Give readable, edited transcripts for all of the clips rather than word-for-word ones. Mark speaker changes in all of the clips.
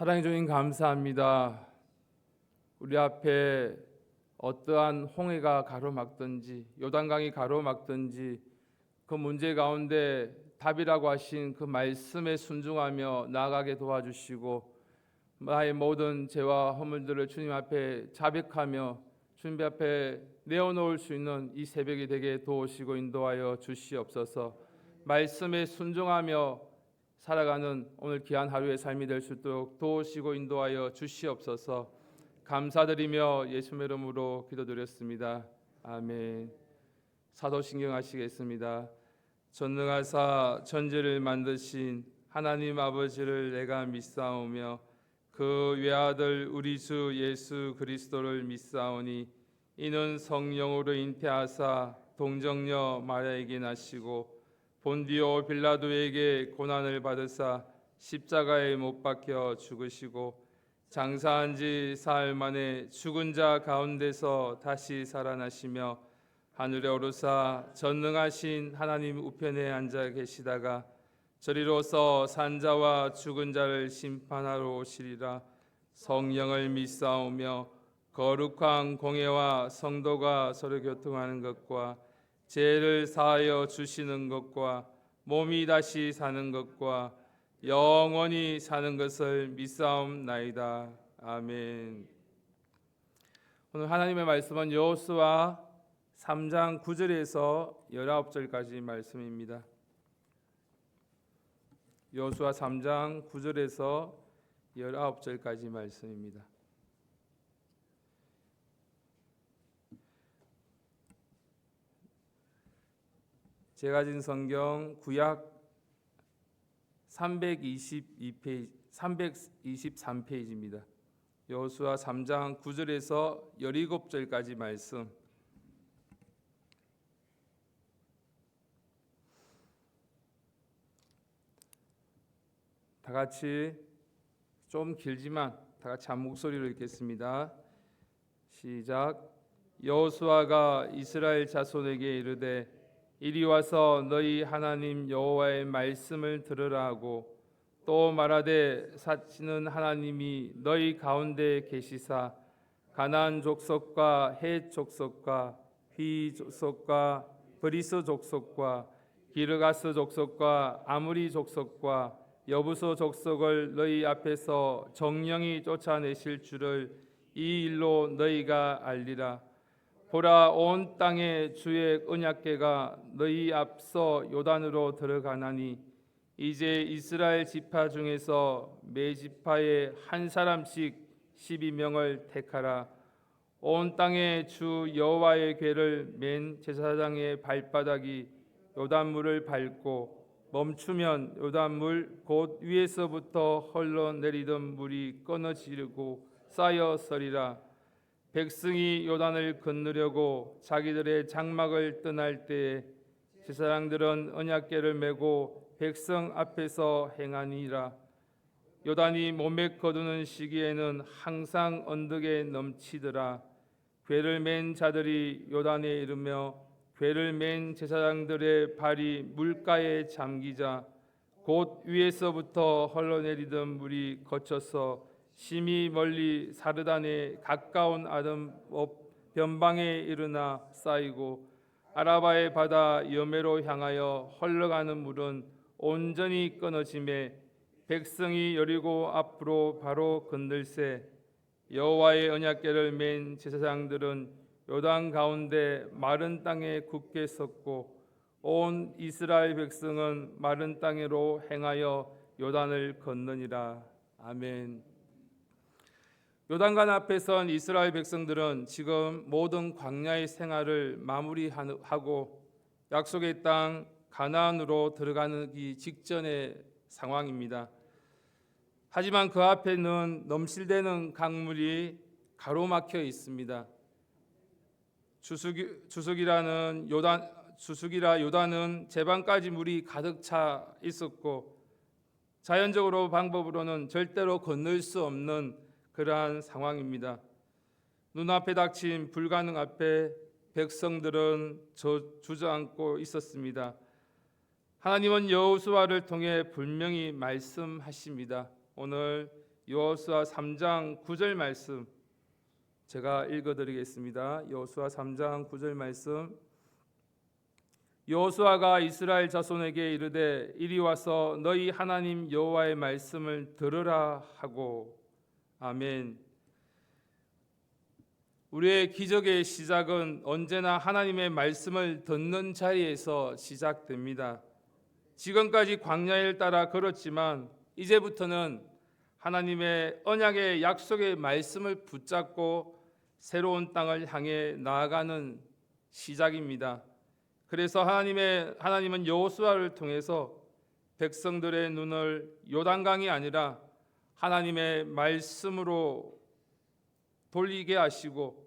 Speaker 1: 사랑해 주님 감사합니다. 우리 앞에 어떠한 홍해가 가로막든지 요단강이 가로막든지 그 문제 가운데 답이라고 하신 그 말씀에 순종하며 나아가게 도와주시고 나의 모든 죄와 허물들을 주님 앞에 자백하며 주님 앞에 내어놓을 수 있는 이 새벽이 되게 도우시고 인도하여 주시옵소서. 말씀에 순종하며 살아가는 오늘 귀한 하루의 삶이 될 수 있도록 도우시고 인도하여 주시옵소서. 감사드리며 예수의 이름으로 기도드렸습니다. 아멘. 사도신경 하시겠습니다. 전능하사 천지를 만드신 하나님 아버지를 내가 믿사오며 그 외아들 우리 주 예수 그리스도를 믿사오니 이는 성령으로 잉태하사 동정녀 마리아에게 나시고 본디오 빌라도에게 고난을 받으사 십자가에 못 박혀 죽으시고 장사한 지 사흘 만에 죽은 자 가운데서 다시 살아나시며 하늘에 오르사 전능하신 하나님 우편에 앉아 계시다가 저리로서 산자와 죽은 자를 심판하러 오시리라. 성령을 믿사오며 거룩한 공회와 성도가 서로 교통하는 것과 죄를 사하여 주시는 것과 몸이 다시 사는 것과 영원히 사는 것을 믿사옵나이다. 아멘. 오늘 하나님의 말씀은 여호수아 3장 9절에서 19절까지 말씀입니다. 여호수아 3장 9절에서 19절까지 말씀입니다. 제가 가진 성경 구약 323페이지입니다. 여호수아 3장 9절에서 17절까지 말씀. 다 같이 좀 길지만 다 같이 한 목소리로 읽겠습니다. 시작. 여호수아가 이스라엘 자손에게 이르되 이리 와서 너희 하나님 여호와의 말씀을 들으라 하고 또 말하되 사시는 하나님이 너희 가운데 계시사 가나안 족속과 헷 족속과 휘 족속과 브리스 족속과 기르가스 족속과 아무리 족속과 여부소 족속을 너희 앞에서 정령이 쫓아내실 줄을 이 일로 너희가 알리라. 보라, 온 땅에 주의 언약궤가 너희 앞서 요단으로 들어가나니 이제 이스라엘 지파 중에서 매 지파에 한 사람씩 12명을 택하라. 온 땅에 주 여호와의 궤를 맨 제사장의 발바닥이 요단물을 밟고 멈추면 요단물 곧 위에서부터 흘러내리던 물이 끊어지고 쌓여 서리라. 백성이 요단을 건너려고 자기들의 장막을 떠날 때에 제사장들은 언약궤를 메고 백성 앞에서 행하니라. 요단이 몸에 거두는 시기에는 항상 언덕에 넘치더라. 궤를 맨 자들이 요단에 이르며 궤를 맨 제사장들의 발이 물가에 잠기자 곧 위에서부터 흘러내리던 물이 거쳐서 심히 멀리 사르단에 가까운 아름 변방에 이르나 쌓이고 아라바의 바다 여매로 향하여 흘러가는 물은 온전히 끊어짐에 백성이 여리고 앞으로 바로 건들세 여호와의 언약궤를 맨 제사장들은 요단 가운데 마른 땅에 굳게 섰고 온 이스라엘 백성은 마른 땅으로 행하여 요단을 건너니라. 아멘. 요단강 앞에 선 이스라엘 백성들은 지금 모든 광야의 생활을 마무리하고 약속의 땅 가나안으로 들어가기 직전의 상황입니다. 하지만 그 앞에는 넘실대는 강물이 가로막혀 있습니다. 주수기라 요단은 제방까지 물이 가득 차 있었고 자연적으로 방법으로는 절대로 건널 수 없는 그러한 상황입니다. 눈앞에 닥친 불가능 앞에 백성들은 주저앉고 있었습니다. 하나님은 여호수아를 통해 분명히 말씀하십니다. 오늘 여호수아 3장 9절 말씀 제가 읽어드리겠습니다. 여호수아 3장 9절 말씀. 여호수아가 이스라엘 자손에게 이르되 이리 와서 너희 하나님 여호와의 말씀을 들으라 하고. 아멘. 우리의 기적의 시작은 언제나 하나님의 말씀을 듣는 자리에서 시작됩니다. 지금까지 광야를 따라 걸었지만 이제부터는 하나님의 언약의 약속의 말씀을 붙잡고 새로운 땅을 향해 나아가는 시작입니다. 그래서 하나님은 여호수아를 통해서 백성들의 눈을 요단강이 아니라 하나님의 말씀으로 돌리게 하시고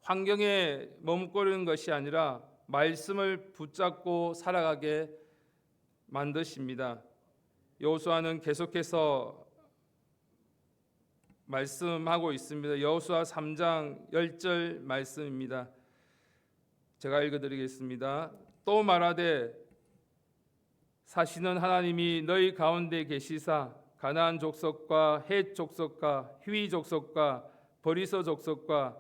Speaker 1: 환경에 머뭇거리는 것이 아니라 말씀을 붙잡고 살아가게 만드십니다. 여호수아는 계속해서 말씀하고 있습니다. 여호수아 3장 10절 말씀입니다. 제가 읽어드리겠습니다. 또 말하되 사시는 하나님이 너희 가운데 계시사 가나안 족속과 헷 족속과 휘 족속과 버리서 족속과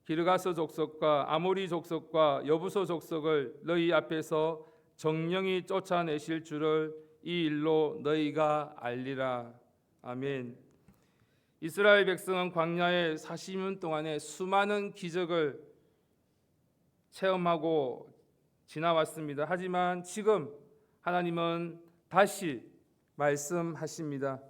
Speaker 1: 기르가서 족속과 아모리 족속과 여부소 족속을 너희 앞에서 정령이 쫓아내실 줄을 이 일로 너희가 알리라. 아멘. 이스라엘 백성은 광야에 40년 동안에 수많은 기적을 체험하고 지나왔습니다. 하지만 지금 하나님은 다시 말씀하십니다.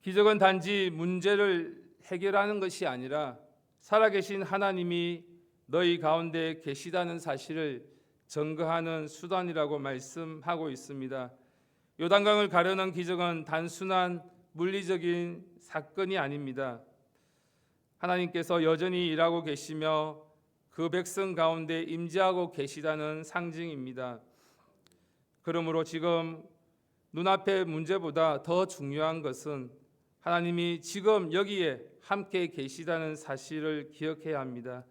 Speaker 1: 기적은 단지 문제를 해결하는 것이 아니라 살아계신 하나님이 너희 가운데 계시다는 사실을 증거하는 수단이라고 말씀하고 있습니다. 요단강을 가르는 기적은 단순한 물리적인 사건이 아닙니다. 하나님께서 여전히 일하고 계시며 그 백성 가운데 임재하고 계시다는 상징입니다. 그러므로 지금 눈앞의 문제보다 더 중요한 것은 하나님이 지금 여기에 함께 계시다는 사실을 기억해야 합니다.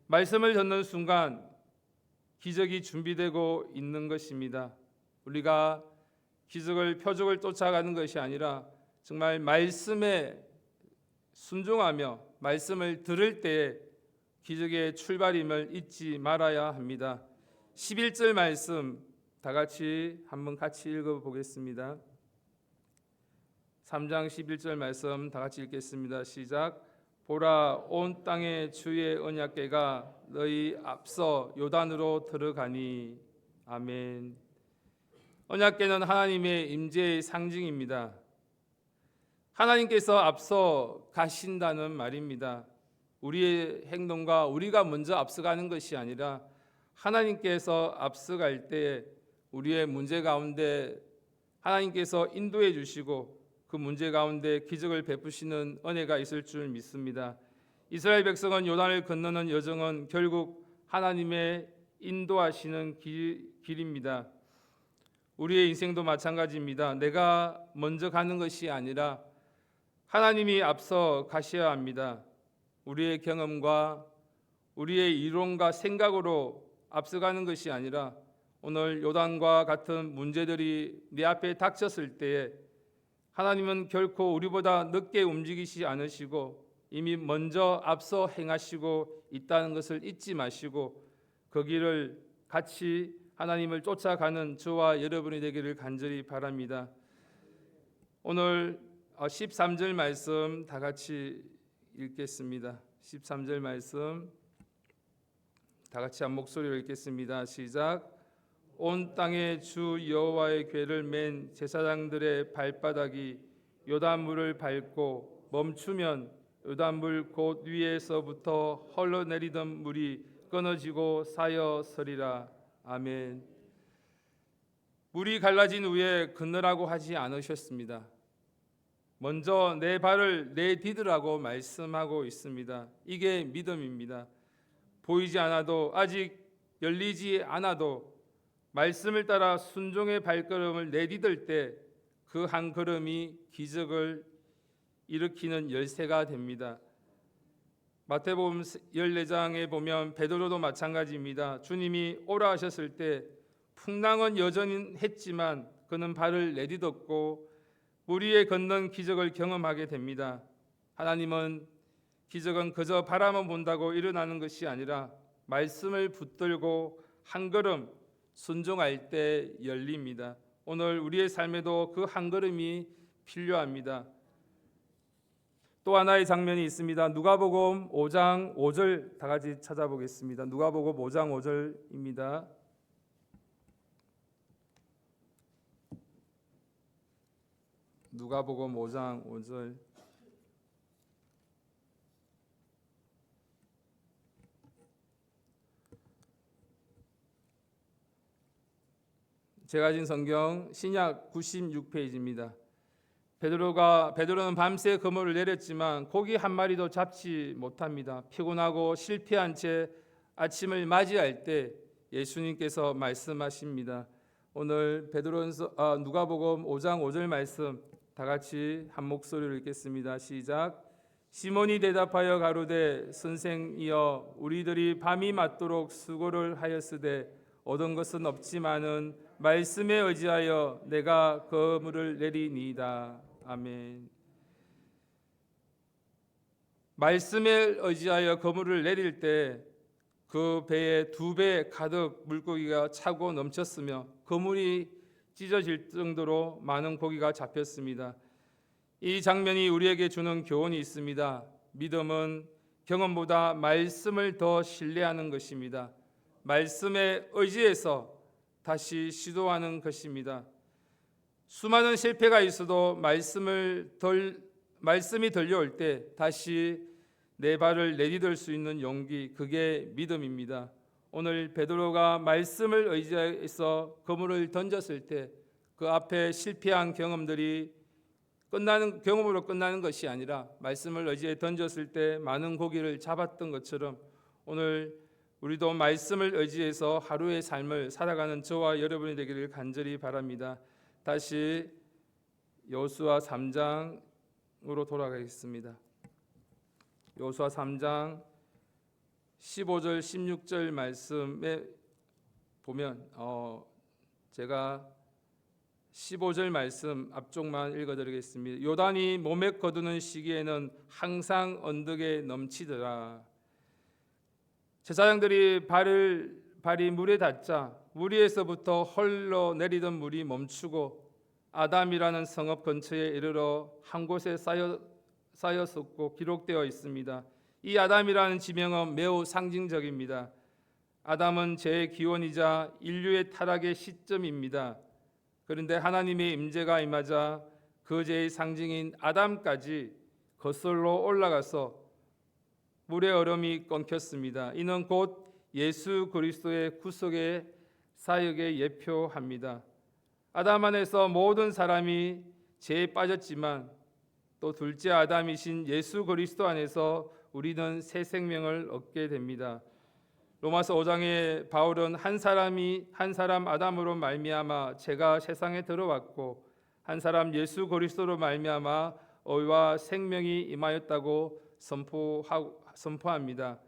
Speaker 1: 말씀을 듣는 순간 기적이 준비되고 있는 것입니다. 우리가 기적을 표적을 쫓아가는 것이 아니라 정말 말씀에 순종하며 말씀을 들을 때에 기적의 출발임을 잊지 말아야 합니다. 11절 말씀 다 같이 한번 같이 읽어보겠습니다. 3장 11절 말씀 다 같이 읽겠습니다. 시작. 보라 온 땅에 주의 언약궤가 너희 앞서 요단으로 들어가니. 아멘. 언약궤는 하나님의 임재의 상징입니다. 하나님께서 앞서 가신다는 말입니다. 우리의 행동과 우리가 먼저 앞서가는 것이 아니라 하나님께서 앞서갈 때 우리의 문제 가운데 하나님께서 인도해 주시고 그 문제 가운데 기적을 베푸시는 은혜가 있을 줄 믿습니다. 이스라엘 백성은 요단을 건너는 여정은 결국 하나님의 인도하시는 길입니다. 우리의 인생도 마찬가지입니다. 내가 먼저 가는 것이 아니라 하나님이 앞서 가셔야 합니다. 우리의 경험과 우리의 이론과 생각으로 앞서가는 것이 아니라 오늘 요단과 같은 문제들이 내 앞에 닥쳤을 때에 하나님은 결코 우리보다 늦게 움직이시지 않으시고 이미 먼저 앞서 행하시고 있다는 것을 잊지 마시고 그 길을 같이 하나님을 쫓아가는 저와 여러분이 되기를 간절히 바랍니다. 오늘 13절 말씀 다 같이 읽겠습니다. 13절 말씀 다 같이 한 목소리로 읽겠습니다. 시작. 온 땅에 주 여호와의 궤를 맨 제사장들의 발바닥이 요단물을 밟고 멈추면 요단물 곧 위에서부터 흘러내리던 물이 끊어지고 쌓여 서리라. 아멘. 물이 갈라진 후에 건너라고 하지 않으셨습니다. 먼저 내 발을 내디디라고 말씀하고 있습니다. 이게 믿음입니다. 보이지 않아도 아직 열리지 않아도 말씀을 따라 순종의 발걸음을 내디딜 때 그 한 걸음이 기적을 일으키는 열쇠가 됩니다. 마태복음 14장에 보면 베드로도 마찬가지입니다. 주님이 오라 하셨을 때 풍랑은 여전히 했지만 그는 발을 내디뎠고 물 위에 걷는 기적을 경험하게 됩니다. 하나님은 기적은 그저 바라만 본다고 일어나는 것이 아니라 말씀을 붙들고 한 걸음 순종할 때 열립니다. 오늘 우리의 삶에도 그 한 걸음이 필요합니다. 또 하나의 장면이 있습니다. 누가복음 5장 5절 다 같이 찾아보겠습니다. 누가복음 5장 5절입니다. 누가복음 5장 5절. 제가 가진 성경 신약 96페이지입니다. 베드로는 밤새 그물을 내렸지만 고기 한 마리도 잡지 못합니다. 피곤하고 실패한 채 아침을 맞이할 때 예수님께서 말씀하십니다. 오늘 누가복음 5장 5절 말씀 다 같이 한 목소리로 읽겠습니다. 시작. 시몬이 대답하여 가로되 선생이여 우리들이 밤이 맞도록 수고를 하였으되 얻은 것은 없지만은 말씀에 의지하여 내가 그물을 내리니이다. 아멘. 말씀에 의지하여 그물을 내릴 때 그 배에 2배 가득 물고기가 차고 넘쳤으며 그물이 찢어질 정도로 많은 고기가 잡혔습니다. 이 장면이 우리에게 주는 교훈이 있습니다. 믿음은 경험보다 말씀을 더 신뢰하는 것입니다. 말씀에 의지해서 다시 시도하는 것입니다. 수많은 실패가 있어도 말씀이 들려올 때 다시 내 발을 내디딜 수 있는 용기, 그게 믿음입니다. 오늘 베드로가 말씀을 의지해서 그물을 던졌을 때 그 앞에 실패한 경험들이 경험으로 끝나는 것이 아니라 말씀을 의지해 던졌을 때 많은 고기를 잡았던 것처럼 오늘 우리도 말씀을 의지해서 하루의 삶을 살아가는 저와 여러분이 되기를 간절히 바랍니다. 다시 여호수아 3장으로 돌아가겠습니다. 여호수아 3장 15절 16절 말씀에 보면 제가 15절 말씀 앞쪽만 읽어드리겠습니다. 요단이 몸에 거두는 시기에는 항상 언덕에 넘치더라. 제사장들이 발이 물에 닿자 물 위에서부터 흘러내리던 물이 멈추고 아담이라는 성읍 근처에 이르러 한 곳에 쌓였었고 기록되어 있습니다. 이 아담이라는 지명은 매우 상징적입니다. 아담은 죄의 기원이자 인류의 타락의 시점입니다. 그런데 하나님의 임재가 임하자 그 죄의 상징인 아담까지 거슬러 올라가서 물의 얼음이 끊겼습니다. 이는 곧 예수 그리스도의 구속의 사역에 예표합니다. 아담 안에서 모든 사람이 죄에 빠졌지만 또 둘째 아담이신 예수 그리스도 안에서 우리는 새 생명을 얻게 됩니다. 로마서 5장에 바울은 한 사람 아담으로 말미암아 죄가 세상에 들어왔고 한 사람 예수 그리스도로 말미암아 의와 생명이 임하였다고 선포합니다.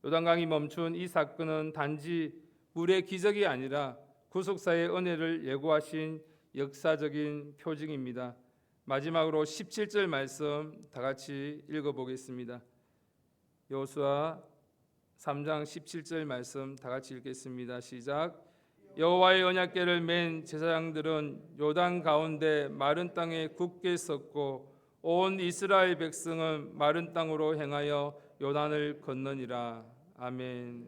Speaker 1: 요단강이 멈춘 이 사건은 단지 물의 기적이 아니라 구속사의 은혜를 예고하신 역사적인 표징입니다. 마지막으로 17절 말씀 다 같이 읽어보겠습니다. 여호수아 3장 17절 말씀 다 같이 읽겠습니다. 시작. 여호와의 언약궤를 맨 제사장들은 요단 가운데 마른 땅에 굳게 섰고 온 이스라엘 백성은 마른 땅으로 행하여 요단을 건너니라. 아멘.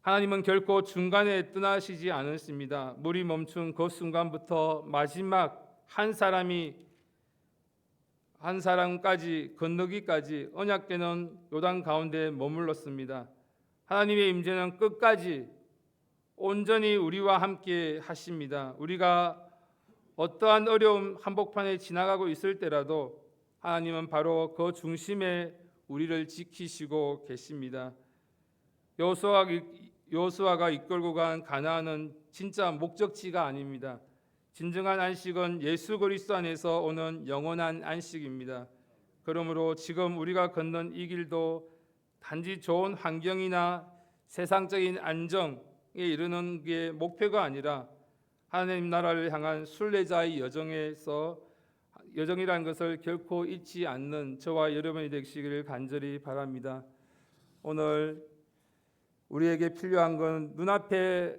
Speaker 1: 하나님은 결코 중간에 떠나시지 않으십니다. 물이 멈춘 그 순간부터 마지막 한 사람까지 건너기까지 언약궤는 요단 가운데 머물렀습니다. 하나님의 임재는 끝까지 온전히 우리와 함께 하십니다. 우리가 어떠한 어려움 한복판에 지나가고 있을 때라도 하나님은 바로 그 중심에 우리를 지키시고 계십니다. 여호수아가 이끌고 간 가나안은 진짜 목적지가 아닙니다. 진정한 안식은 예수 그리스도 안에서 오는 영원한 안식입니다. 그러므로 지금 우리가 걷는 이 길도 단지 좋은 환경이나 세상적인 안정에 이르는 게 목표가 아니라 하나님 나라를 향한 순례자의 여정이라는 것을 결코 잊지 않는 저와 여러분이 되시기를 간절히 바랍니다. 오늘 우리에게 필요한 건 눈앞에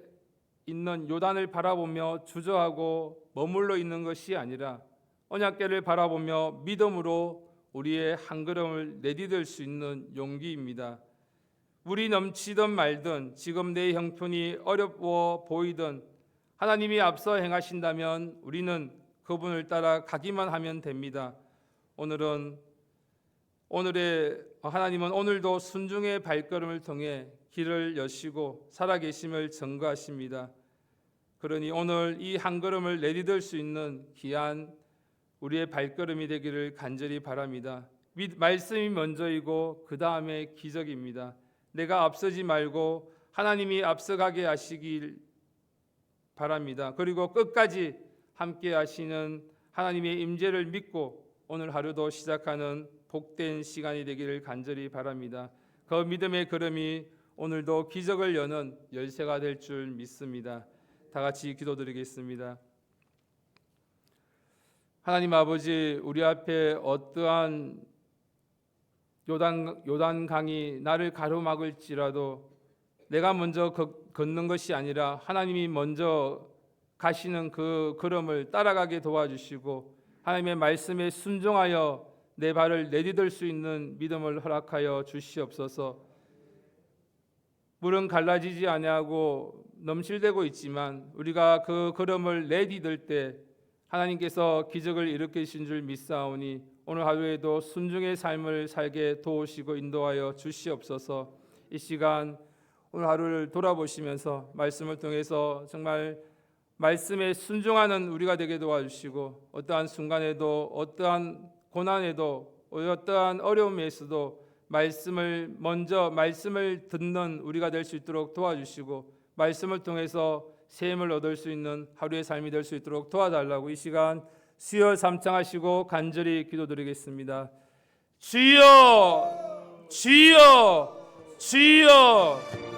Speaker 1: 있는 요단을 바라보며 주저하고 머물러 있는 것이 아니라 언약궤를 바라보며 믿음으로 우리의 한 걸음을 내디딜 수 있는 용기입니다. 물이 넘치든 말든 지금 내 형편이 어려워 보이든 하나님이 앞서 행하신다면 우리는 그분을 따라 가기만 하면 됩니다. 하나님은 오늘도 순종의 발걸음을 통해 길을 여시고 살아계심을 증거하십니다. 그러니 오늘 이 한 걸음을 내디딜 수 있는 귀한 우리의 발걸음이 되기를 간절히 바랍니다. 말씀이 먼저이고 그 다음에 기적입니다. 내가 앞서지 말고 하나님이 앞서가게 하시길 바랍니다. 그리고 끝까지 함께 하시는 하나님의 임재를 믿고 오늘 하루도 시작하는 복된 시간이 되기를 간절히 바랍니다. 그 믿음의 걸음이 오늘도 기적을 여는 열쇠가 될 줄 믿습니다. 다 같이 기도드리겠습니다. 하나님 아버지, 우리 앞에 어떠한 요단강이 나를 가로막을지라도 내가 먼저 걷는 것이 아니라 하나님이 먼저 가시는 그 걸음을 따라가게 도와주시고 하나님의 말씀에 순종하여 내 발을 내디딜 수 있는 믿음을 허락하여 주시옵소서. 물은 갈라지지 아니하고 넘실대고 있지만 우리가 그 걸음을 내디딜 때 하나님께서 기적을 일으키신 줄 믿사오니 오늘 하루에도 순종의 삶을 살게 도우시고 인도하여 주시옵소서. 이 시간 오늘 하루를 돌아보시면서 말씀을 통해서 정말 말씀에 순종하는 우리가 되게 도와주시고 어떠한 순간에도 어떠한 고난에도 어떠한 어려움에서도 말씀을 듣는 우리가 될 수 있도록 도와주시고 말씀을 통해서 샘을 얻을 수 있는 하루의 삶이 될 수 있도록 도와달라고 이 시간 수요 삼창하시고 간절히 기도드리겠습니다. 주여, 주여, 주여.